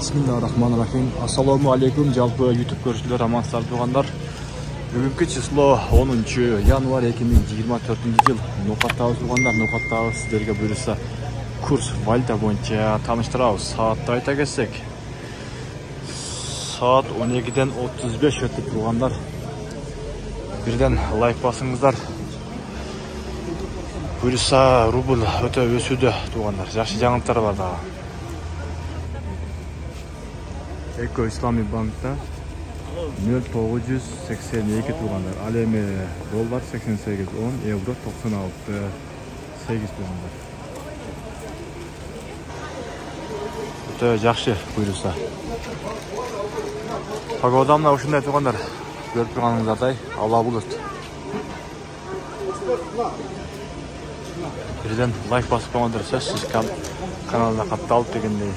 Bismillahirrahmanirrahim. Assalamu alaikum жалпы YouTube көрушілер, амансыздар туғандар. Бүгінгі число 10 январь 2024 жыл. Ноқаттағы туғандар, ноқаттағы сіздерге бұйырса курс валюта бойынша таныштырабыз. Саатты айта кетсек, саат 12-ден 35 өтіп туғандар. Бірден лайк басыңыздар. Бұйырса рубль өте өсуді туғандар. Жақсы жаңалықтар бар дағы. Эко Ислами банкта 0982 туғандар. Ал эми доллар 88.10, евро 96.8 туғандар. Өте жақсы бұйырса. Погода мына ушундай туғандар. Көріп тұрғаныңыздардай ала бұлт. Бірден лайк басып қойғандар, сөзсіз каналына қатталып дегендей.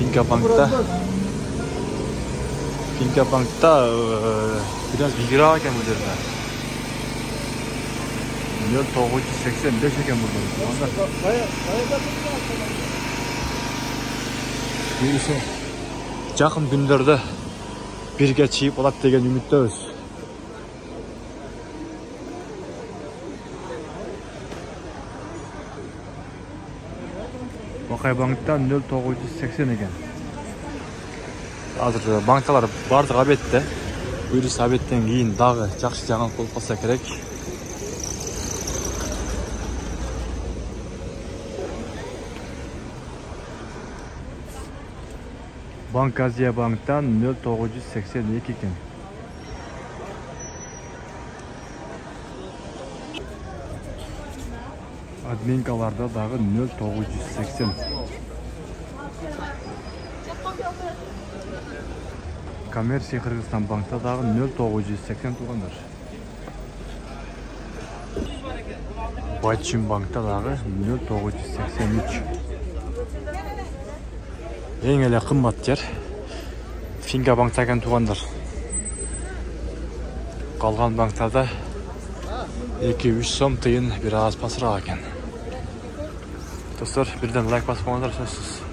Finca Bank'ta biraz bilgiler ekan bu yerda. 985 ekan burada. Birisi жақын күндерде бірге чиіп алады деген үміттеміз. Бақай банкта 0980 екен. Азыр банкталар бардық абетті. Бұйырса абеттен кейін дағы жақсы жаңалық болып қалса керек. Банк Азия банктан 0982 екен. Админкаларда дағы 0980. Коммерция Қырғызстан банкта дағы 0980 туғандар. Байчин банкта дағы 0983. Ең әлі қымбат жер Finca банкта екен туғандар. Қалған банктарда 2-3 сом тиын бір аз пасырақ екен. Достар, бірден лайк басып қойыңыздар, сөзсіз.